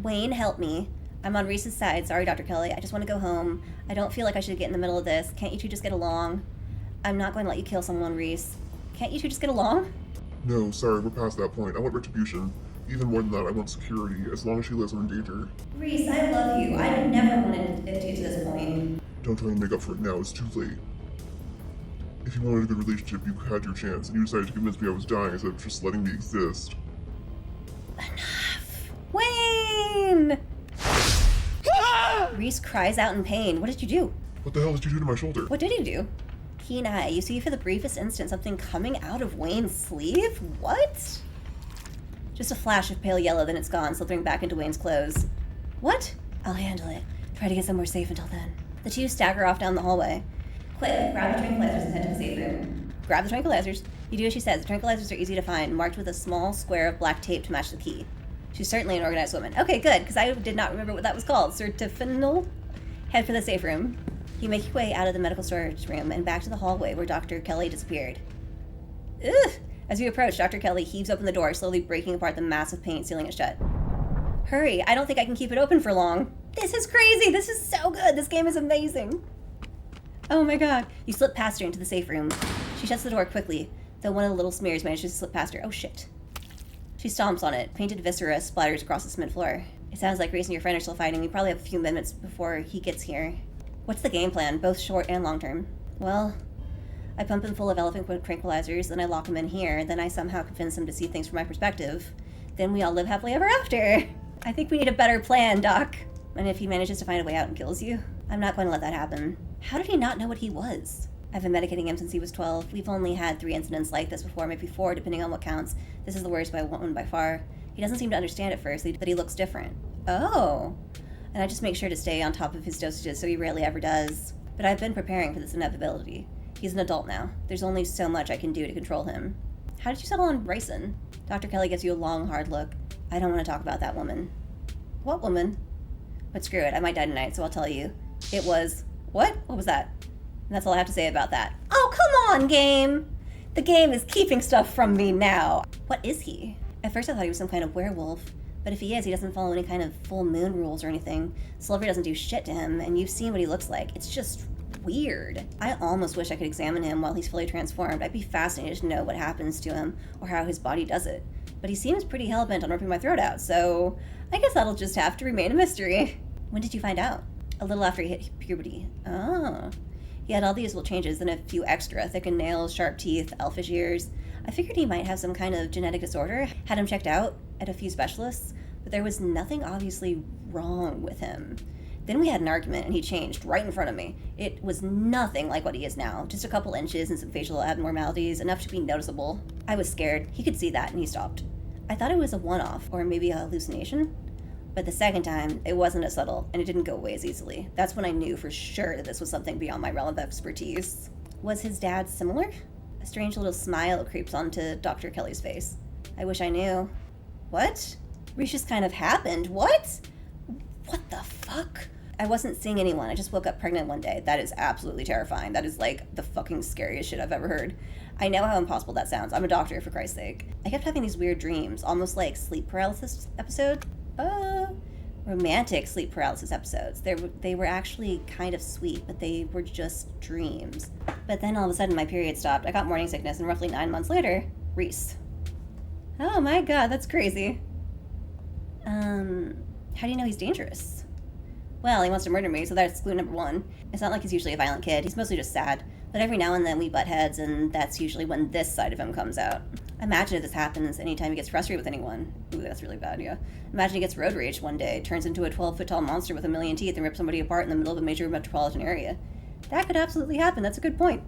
Wayne, help me. I'm on Reese's side. Sorry, Dr. Kelly. I just want to go home. I don't feel like I should get in the middle of this. Can't you two just get along? I'm not going to let you kill someone, Reese. Can't you two just get along? No, sorry, we're past that point. I want retribution. Even more than that, I want security, as long as she lives, I'm in danger. Reese, I love you. I never wanted it to get to this point. Don't try and make up for it now, it's too late. If you wanted a good relationship, you had your chance, and you decided to convince me I was dying instead of just letting me exist. Enough. Wayne! Reese cries out in pain. What did you do? What the hell did you do to my shoulder? What did he do? Keen eye. You see for the briefest instant something coming out of Wayne's sleeve? What? Just a flash of pale yellow, then it's gone, slipping back into Wayne's clothes. What? I'll handle it. Try to get somewhere safe until then. The two stagger off down the hallway. Quick, grab the tranquilizers and head to the safe room. Grab the tranquilizers. You do as she says. The tranquilizers are easy to find, marked with a small square of black tape to match the key. She's certainly an organized woman. Okay, good, because I did not remember what that was called. Certifinal? Head for the safe room. You make your way out of the medical storage room and back to the hallway where Dr. Kelly disappeared. Ugh! As you approach, Dr. Kelly heaves open the door, slowly breaking apart the massive paint, sealing it shut. Hurry, I don't think I can keep it open for long. This is crazy! This is so good! This game is amazing! Oh my god. You slip past her into the safe room. She shuts the door quickly, though one of the little smears manages to slip past her. Oh shit. She stomps on it. Painted viscera splatters across the cement floor. It sounds like Reese and your friend are still fighting. We probably have a few minutes before he gets here. What's the game plan, both short and long term? Well, I pump him full of elephant tranquilizers, then I lock him in here, then I somehow convince him to see things from my perspective. Then we all live happily ever after. I think we need a better plan, Doc. And if he manages to find a way out and kills you, I'm not going to let that happen. How did he not know what he was? I've been medicating him since he was 12. We've only had 3 incidents like this before, maybe 4, depending on what counts. This is the worst one by far. He doesn't seem to understand at first that he looks different. Oh. And I just make sure to stay on top of his dosages so he rarely ever does. But I've been preparing for this inevitability. He's an adult now. There's only so much I can do to control him. How did you settle on Bryson? Dr. Kelly gives you a long, hard look. I don't want to talk about that woman. What woman? But screw it, I might die tonight, so I'll tell you. It was... What? What was that? And that's all I have to say about that. Oh, come on, game! The game is keeping stuff from me now. What is he? At first I thought he was some kind of werewolf. But if he is, he doesn't follow any kind of full moon rules or anything. Silver doesn't do shit to him, and you've seen what he looks like. It's just weird. I almost wish I could examine him while he's fully transformed. I'd be fascinated to know what happens to him or how his body does it. But he seems pretty hell-bent on ripping my throat out, so I guess that'll just have to remain a mystery. When did you find out? A little after he hit puberty. Oh. He had all the usual changes and a few extra. Thickened nails, sharp teeth, elfish ears. I figured he might have some kind of genetic disorder. Had him checked out at a few specialists, but there was nothing obviously wrong with him. Then we had an argument and he changed right in front of me. It was nothing like what he is now. Just a couple inches and some facial abnormalities, enough to be noticeable. I was scared. He could see that and he stopped. I thought it was a one-off or maybe a hallucination. But the second time, it wasn't as subtle, and it didn't go away as easily. That's when I knew for sure that this was something beyond my realm of expertise. Was his dad similar? A strange little smile creeps onto Dr. Kelly's face. I wish I knew. What? Reese just kind of happened. What? What the fuck? I wasn't seeing anyone. I just woke up pregnant one day. That is absolutely terrifying. That is like the fucking scariest shit I've ever heard. I know how impossible that sounds. I'm a doctor, for Christ's sake. I kept having these weird dreams, almost like sleep paralysis episode. Romantic sleep paralysis episodes. They were actually kind of sweet, but they were just dreams. But then all of a sudden my period stopped. I got morning sickness, and roughly 9 months later, Reese. Oh my god, that's crazy. How do you know he's dangerous? Well, he wants to murder me, so that's clue number 1. It's not like he's usually a violent kid. He's mostly just sad. But every now and then we butt heads, and that's usually when this side of him comes out. Imagine if this happens anytime he gets frustrated with anyone. Ooh, that's really bad, yeah. Imagine he gets road rage one day, turns into a 12-foot-tall monster with a million teeth, and rips somebody apart in the middle of a major metropolitan area. That could absolutely happen. That's a good point.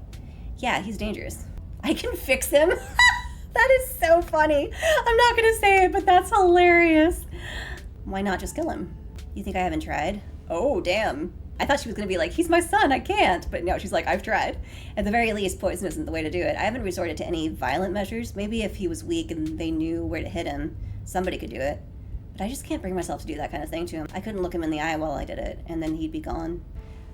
Yeah, he's dangerous. I can fix him? That is so funny. I'm not going to say it, but that's hilarious. Why not just kill him? You think I haven't tried? Oh, damn. I thought she was going to be like, he's my son, I can't. But no, she's like, I've tried. At the very least, poison isn't the way to do it. I haven't resorted to any violent measures. Maybe if he was weak and they knew where to hit him, somebody could do it. But I just can't bring myself to do that kind of thing to him. I couldn't look him in the eye while I did it, and then he'd be gone.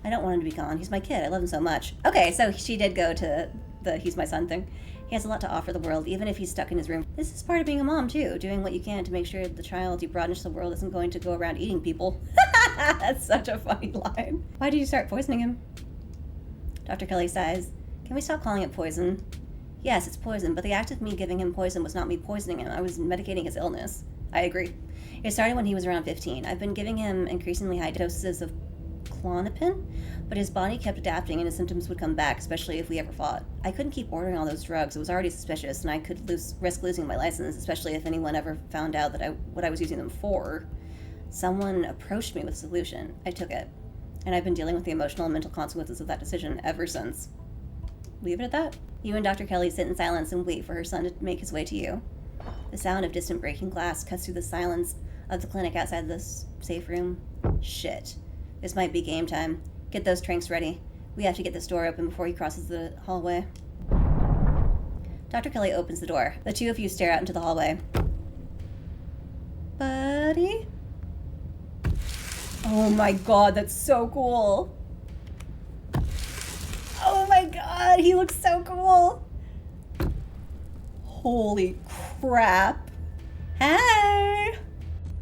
I don't want him to be gone. He's my kid. I love him so much. Okay, so she did go to the he's my son thing. He has a lot to offer the world, even if he's stuck in his room. This is part of being a mom, too. Doing what you can to make sure the child you brought into the world isn't going to go around eating people. That's such a funny line. Why did you start poisoning him? Dr. Kelly sighs. Can we stop calling it poison? Yes, it's poison, but the act of me giving him poison was not me poisoning him. I was medicating his illness. I agree. It started when he was around 15. I've been giving him increasingly high doses of Klonopin, but his body kept adapting and his symptoms would come back, especially if we ever fought. I couldn't keep ordering all those drugs. It was already suspicious, and I could risk losing my license, especially if anyone ever found out that what I was using them for. Someone approached me with a solution. I took it, and I've been dealing with the emotional and mental consequences of that decision ever since. Leave it at that. You and Dr. Kelly sit in silence and wait for her son to make his way to you. The sound of distant breaking glass cuts through the silence of the clinic outside the safe room. Shit. This might be game time. Get those tranks ready. We have to get this door open before he crosses the hallway. Dr. Kelly opens the door. The two of you stare out into the hallway. Buddy? Oh my god, that's so cool. Oh my god, he looks so cool. Holy crap. Hey!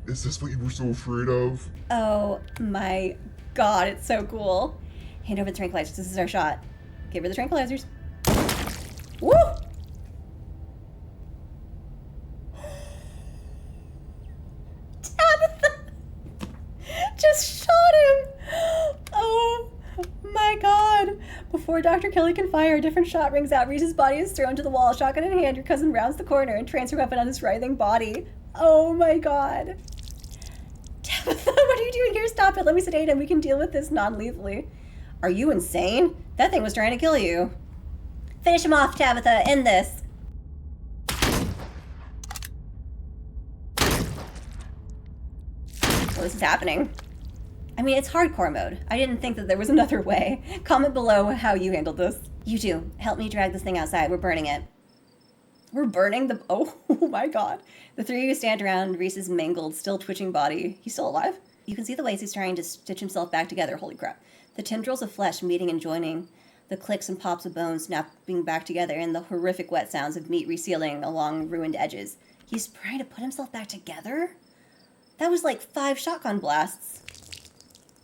Is this what you were so afraid of? Oh my god, it's so cool. Hand over the tranquilizers. This is our shot. Give her the tranquilizers. Woo! Tabitha just shot him. Oh my god. Before Dr. Kelly can fire, a different shot rings out. Reese's body is thrown to the wall. Shotgun in hand, your cousin rounds the corner and trains her weapon on his writhing body. Oh my god. Tabitha, what are you doing here? Stop it. Let me sedate him. We can deal with this non-lethally. Are you insane? That thing was trying to kill you. Finish him off, Tabitha. End this. Well, this is happening. I mean, it's hardcore mode. I didn't think that there was another way. Comment below how you handled this. You two, help me drag this thing outside. We're burning it. We're burning the... Oh my god. The three of you stand around Reese's mangled, still twitching body. He's still alive? You can see the ways he's trying to stitch himself back together. Holy crap. The tendrils of flesh meeting and joining. The clicks and pops of bones snapping back together. And the horrific wet sounds of meat resealing along ruined edges. He's trying to put himself back together? That was like 5 shotgun blasts.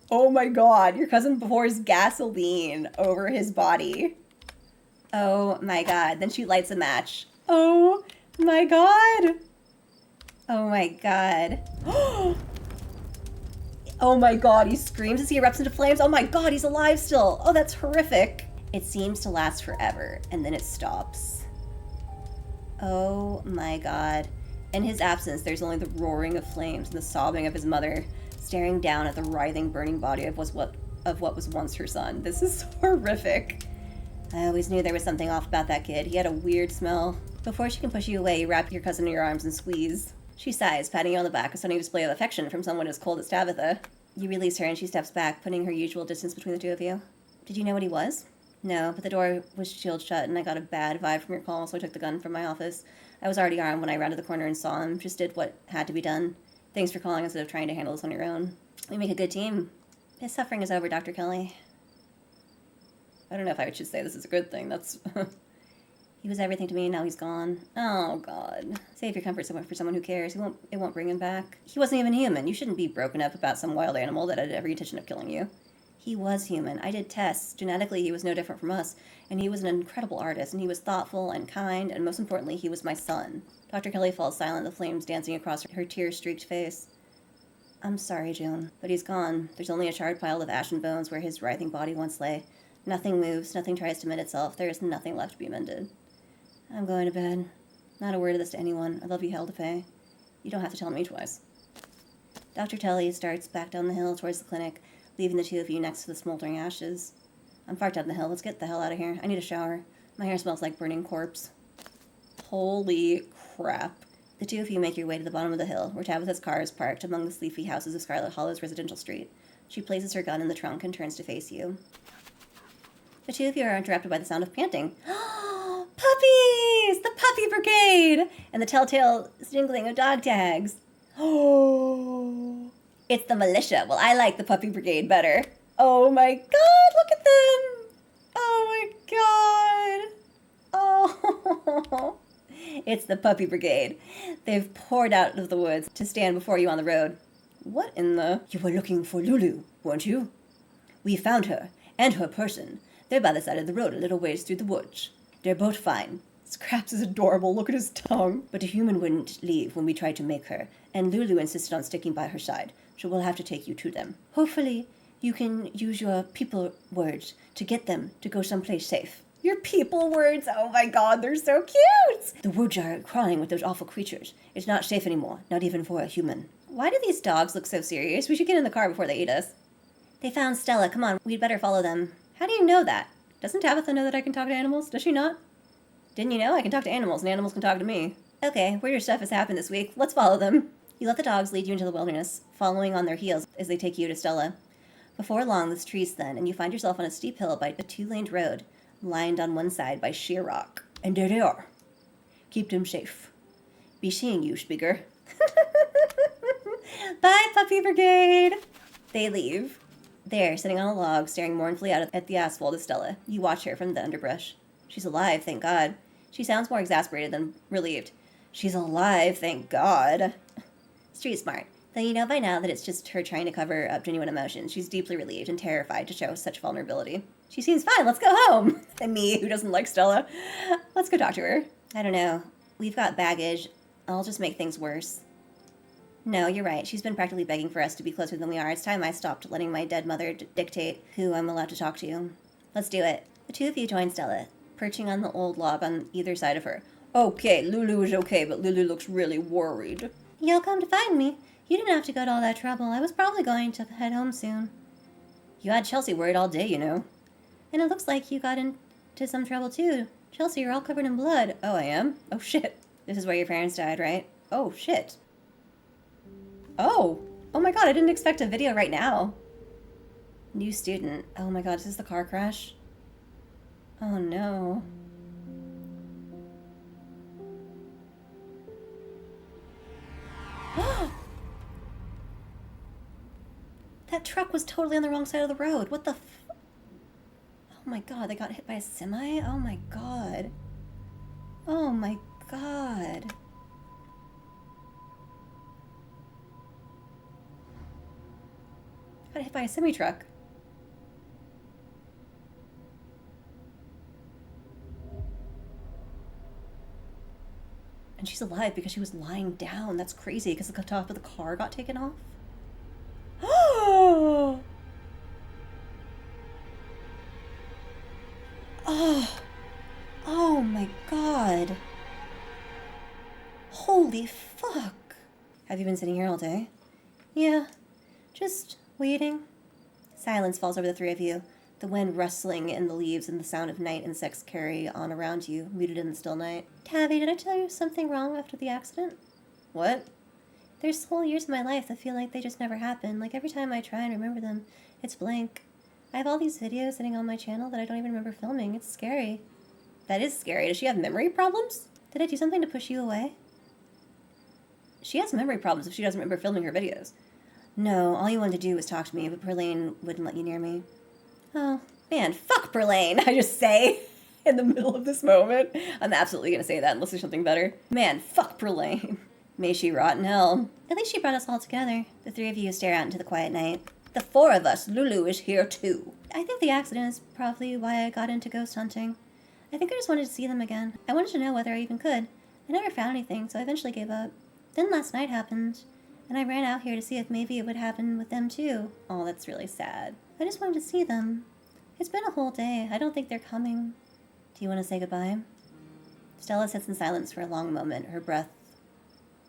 Oh my god. Your cousin pours gasoline over his body. Oh my god. Then she lights a match. Oh my god. Oh my god. Oh my god, he screams as he erupts into flames. Oh my god, he's alive still. Oh, that's horrific. It seems to last forever, and then it stops. Oh my god. In his absence, there's only the roaring of flames and the sobbing of his mother, staring down at the writhing, burning body of what was once her son. This is horrific. I always knew there was something off about that kid. He had a weird smell. Before she can push you away, you wrap your cousin in your arms and squeeze. She sighs, patting you on the back, a stunning display of affection from someone as cold as Tabitha. You release her and she steps back, putting her usual distance between the two of you. Did you know what he was? No, but the door was sealed shut and I got a bad vibe from your call, so I took the gun from my office. I was already armed when I rounded the corner and saw him. Just did what had to be done. Thanks for calling instead of trying to handle this on your own. We make a good team. His suffering is over, Dr. Kelly. I don't know if I should say this is a good thing. That's... He was everything to me, and now he's gone. Oh, God. Save your comfort for someone who cares. It won't bring him back. He wasn't even human. You shouldn't be broken up about some wild animal that had every intention of killing you. He was human. I did tests. Genetically, he was no different from us, and he was an incredible artist, and he was thoughtful and kind, and most importantly, he was my son. Dr. Kelly falls silent, the flames dancing across her tear-streaked face. I'm sorry, June, but he's gone. There's only a charred pile of ashen bones where his writhing body once lay. Nothing moves, nothing tries to mend itself. There is nothing left to be mended. I'm going to bed. Not a word of this to anyone. I love you hell to pay. You don't have to tell me twice. Dr. Kelly starts back down the hill towards the clinic, leaving the two of you next to the smoldering ashes. I'm far down the hill. Let's get the hell out of here. I need a shower. My hair smells like burning corpse. Holy crap. The two of you make your way to the bottom of the hill, where Tabitha's car is parked among the sleepy houses of Scarlet Hollow's residential street. She places her gun in the trunk and turns to face you. The two of you are interrupted by the sound of panting. Puppies! The Puppy Brigade! And the telltale jingling of dog tags. Oh. It's the militia. Well, I like the Puppy Brigade better. Oh my god, look at them! Oh my god! Oh, it's the Puppy Brigade. They've poured out of the woods to stand before you on the road. What in the... You were looking for Lulu, weren't you? We found her, and her person. They're by the side of the road a little ways through the woods. They're both fine. Scraps is adorable, look at his tongue. But the human wouldn't leave when we tried to make her, and Lulu insisted on sticking by her side, so we'll have to take you to them. Hopefully, you can use your people words to get them to go someplace safe. Your people words? Oh my god, they're so cute! The woods are crawling with those awful creatures. It's not safe anymore, not even for a human. Why do these dogs look so serious? We should get in the car before they eat us. They found Stella. Come on, we'd better follow them. How do you know that? Doesn't Tabitha know that I can talk to animals? Does she not? Didn't you know? I can talk to animals, and animals can talk to me. Okay, weirder stuff has happened this week. Let's follow them. You let the dogs lead you into the wilderness, following on their heels as they take you to Stella. Before long, this tree's thin, and you find yourself on a steep hill by a two-laned road, lined on one side by sheer rock. And there they are. Keep them safe. Be seeing you, speaker. Bye, Puppy Brigade! They leave. There, sitting on a log, staring mournfully out at the asphalt is Stella. You watch her from the underbrush. She's alive, thank God. She sounds more exasperated than relieved. She's alive, thank God. Street smart. Though you know by now that it's just her trying to cover up genuine emotions. She's deeply relieved and terrified to show such vulnerability. She seems fine, let's go home! And me, who doesn't like Stella. Let's go talk to her. I don't know. We've got baggage. I'll just make things worse. No, you're right. She's been practically begging for us to be closer than we are. It's time I stopped letting my dead mother dictate who I'm allowed to talk to. Let's do it. The two of you join Stella, perching on the old log on either side of her. Okay, Lulu is okay, but Lulu looks really worried. You'll come to find me. You didn't have to go to all that trouble. I was probably going to head home soon. You had Chelsea worried all day, you know. And it looks like you got into some trouble too. Chelsea, you're all covered in blood. Oh, I am? Oh, shit. This is where your parents died, right? Oh, shit. Oh! Oh my god, I didn't expect a video right now. New student. Oh my god, is this the car crash? Oh no. That truck was totally on the wrong side of the road. What the f... Oh my god, they got hit by a semi? Oh my god. Oh my god. Got hit by a semi-truck. And she's alive because she was lying down. That's crazy because the top of the car got taken off. Oh! Oh! Oh my god. Holy fuck. Have you been sitting here all day? Yeah. Just waiting. Silence falls over the three of you. The wind rustling in the leaves and the sound of night insects carry on around you, muted in the still night. Tabby, did I tell you something wrong after the accident? What? There's whole years of my life that feel like they just never happened. Like every time I try and remember them, it's blank. I have all these videos sitting on my channel that I don't even remember filming. It's scary. That is scary. Does she have memory problems? Did I do something to push you away? She has memory problems if she doesn't remember filming her videos. No, all you wanted to do was talk to me, but Perlane wouldn't let you near me. Oh, man, fuck Perlane, I just say in the middle of this moment. I'm absolutely going to say that unless there's something better. Man, fuck Perlane. May she rot in hell. At least she brought us all together. The three of you stare out into the quiet night. The four of us. Lulu is here too. I think the accident is probably why I got into ghost hunting. I think I just wanted to see them again. I wanted to know whether I even could. I never found anything, so I eventually gave up. Then last night happened, and I ran out here to see if maybe it would happen with them too. Oh, that's really sad. I just wanted to see them. It's been a whole day. I don't think they're coming. Do you want to say goodbye? Stella sits in silence for a long moment, her breath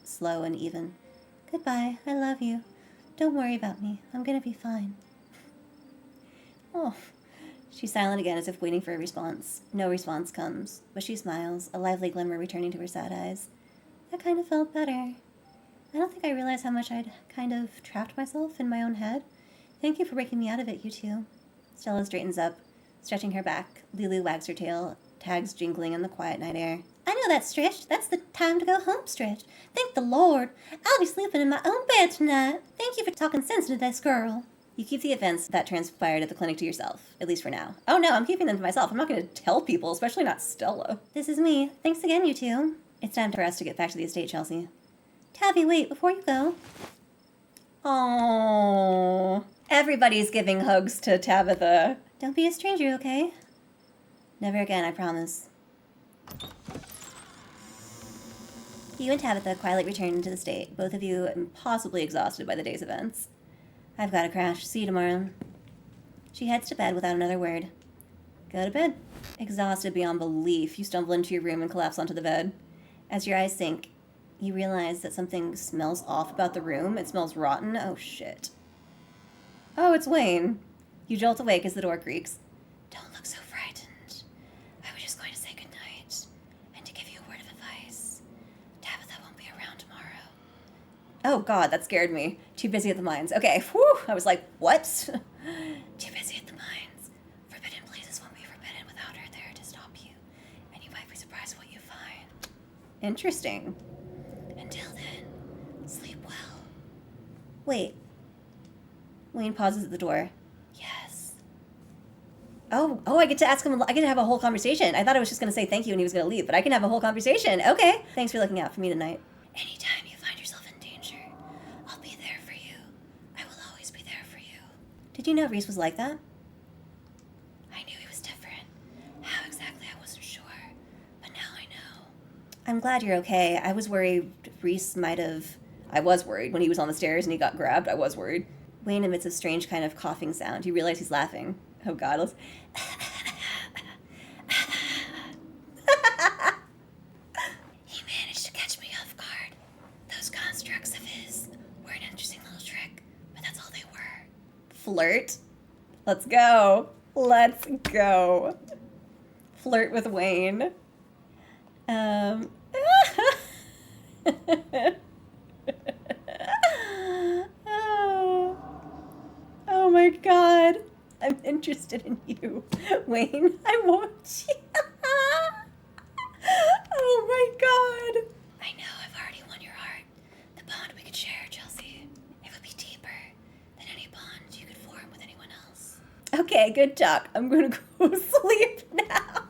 slow and even. Goodbye. I love you. Don't worry about me. I'm gonna be fine. Oh. She's silent again as if waiting for a response. No response comes, but she smiles, a lively glimmer returning to her sad eyes. That kind of felt better. I don't think I realized how much I'd kind of trapped myself in my own head. Thank you for breaking me out of it, you two. Stella straightens up, stretching her back. Lulu wags her tail, tags jingling in the quiet night air. I know that stretch. That's the time to go home stretch. Thank the Lord. I'll be sleeping in my own bed tonight. Thank you for talking sense to this girl. You keep the events that transpired at the clinic to yourself, at least for now. Oh no, I'm keeping them to myself. I'm not going to tell people, especially not Stella. This is me. Thanks again, you two. It's time for us to get back to the estate, Chelsea. Tabby, wait, before you go. Oh, everybody's giving hugs to Tabitha. Don't be a stranger, okay? Never again, I promise. You and Tabitha quietly return to the state, both of you impossibly exhausted by the day's events. I've got to crash. See you tomorrow. She heads to bed without another word. Go to bed. Exhausted beyond belief, you stumble into your room and collapse onto the bed. As your eyes sink, you realize that something smells off about the room. It smells rotten. Oh, shit. Oh, it's Wayne. You jolt awake as the door creaks. Don't look so frightened. I was just going to say goodnight and to give you a word of advice. Tabitha won't be around tomorrow. Oh, God, that scared me. Too busy at the mines. Okay, whew. I was like, what? Too busy at the mines. Forbidden places won't be forbidden without her there to stop you. And you might be surprised what you find. Interesting. Until then, sleep well. Wait. Wayne pauses at the door. Yes. Oh, I get to ask him, I get to have a whole conversation. I thought I was just going to say thank you and he was going to leave, but I can have a whole conversation. Okay. Thanks for looking out for me tonight. Anytime you find yourself in danger, I'll be there for you. I will always be there for you. Did you know Reese was like that? I knew he was different. How exactly, I wasn't sure. But now I know. I'm glad you're okay. I was worried Reese might have... I was worried when he was on the stairs and he got grabbed. I was worried. Wayne emits a strange kind of coughing sound. You realize he's laughing. Oh, God. Let's... He managed to catch me off guard. Those constructs of his were an interesting little trick, but that's all they were. Flirt? Let's go. Let's go. Flirt with Wayne. Oh my God. I'm interested in you, Wayne. I want you. Oh my God. I know I've already won your heart. The bond we could share, Chelsea. It would be deeper than any bond you could form with anyone else. Okay, good talk. I'm going to go sleep now.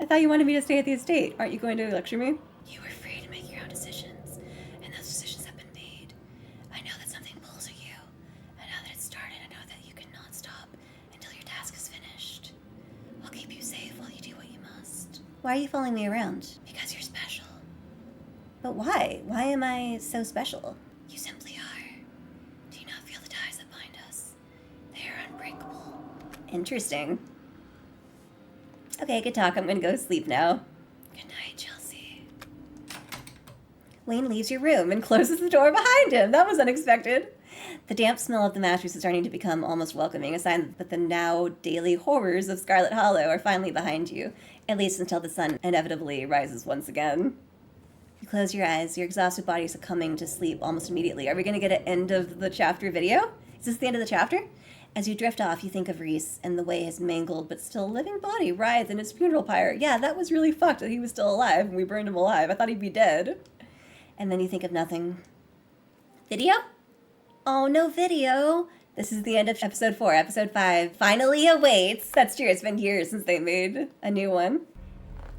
I thought you wanted me to stay at the estate. Aren't you going to lecture me? You were free to make your own decisions, and those decisions have been made. I know that something pulls at you, and now that it's started, I know that you cannot stop until your task is finished. I'll keep you safe while you do what you must. Why are you following me around? Because you're special. But why? Why am I so special? You simply are. Do you not feel the ties that bind us? They are unbreakable. Interesting. Okay, good talk. I'm gonna go to sleep now. Good night, Chelsea. Wayne leaves your room and closes the door behind him. That was unexpected. The damp smell of the mattress is starting to become almost welcoming, a sign that the now daily horrors of Scarlet Hollow are finally behind you, at least until the sun inevitably rises once again. You close your eyes, your exhausted body succumbing to sleep almost immediately. Are we gonna get an end of the chapter video? Is this the end of the chapter? As you drift off, you think of Reese and the way his mangled but still living body writhes in his funeral pyre. Yeah, that was really fucked that he was still alive and we burned him alive. I thought he'd be dead. And then you think of nothing. Video? Oh, no video. This is the end of episode 4. Episode 5 finally awaits. That's true. It's been years since they made a new one.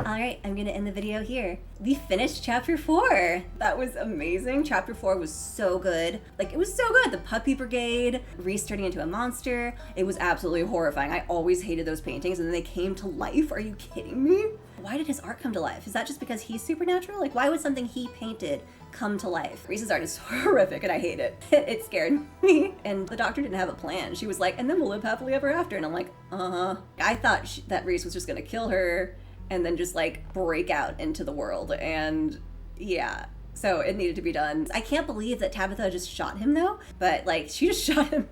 All right, I'm going to end the video here. We finished chapter 4. That was amazing. Chapter 4 was so good. Like, it was so good. The Puppy Brigade, Reese turning into a monster. It was absolutely horrifying. I always hated those paintings, and then they came to life. Are you kidding me? Why did his art come to life? Is that just because he's supernatural? Like, why would something he painted come to life? Reese's art is horrific, and I hate it. It scared me. And the doctor didn't have a plan. She was like, and then we'll live happily ever after. And I'm like, uh-huh. I thought that Reese was just going to kill her and then just like break out into the world. And yeah, so it needed to be done. I can't believe that Tabitha just shot him though, but like she just shot him.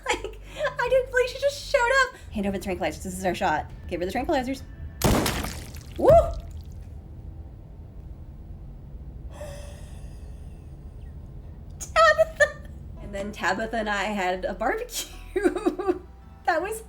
Like, I didn't believe she just showed up. Hand over the tranquilizers. This is our shot. Give her the tranquilizers. Woo! Tabitha! And then Tabitha and I had a barbecue. That was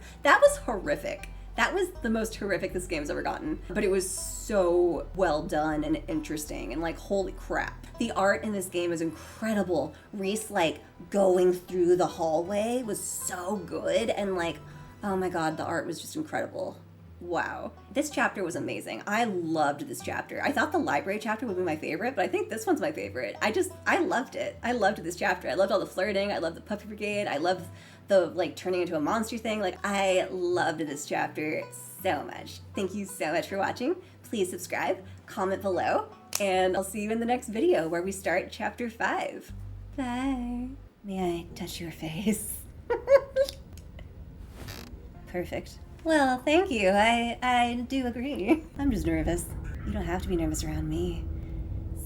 horrific. That was the most horrific this game's ever gotten, but it was so well done and interesting, and like, holy crap. The art in this game is incredible. Reese, like, going through the hallway was so good, and like, oh my god, the art was just incredible. Wow. This chapter was amazing. I loved this chapter. I thought the library chapter would be my favorite, but I think this one's my favorite. I loved it. I loved this chapter. I loved all the flirting. I loved the Puppy Brigade. I loved the, like, turning into a monster thing. Like, I loved this chapter so much. Thank you so much for watching. Please subscribe, comment below, and I'll see you in the next video where we start chapter 5. Bye. May I touch your face? Perfect. Well, thank you. I do agree. I'm just nervous. You don't have to be nervous around me.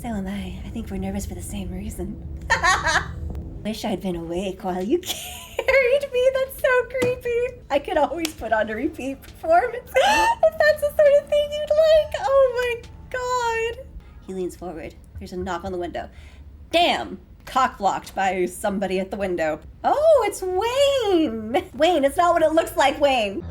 So am I. I think we're nervous for the same reason. Wish I'd been awake while you carried me. That's so creepy. I could always put on a repeat performance if that's the sort of thing you'd like. Oh my god. He leans forward. There's a knock on the window. Damn. Cock blocked by somebody at the window. Oh, it's Wayne. Wayne, it's not what it looks like, Wayne.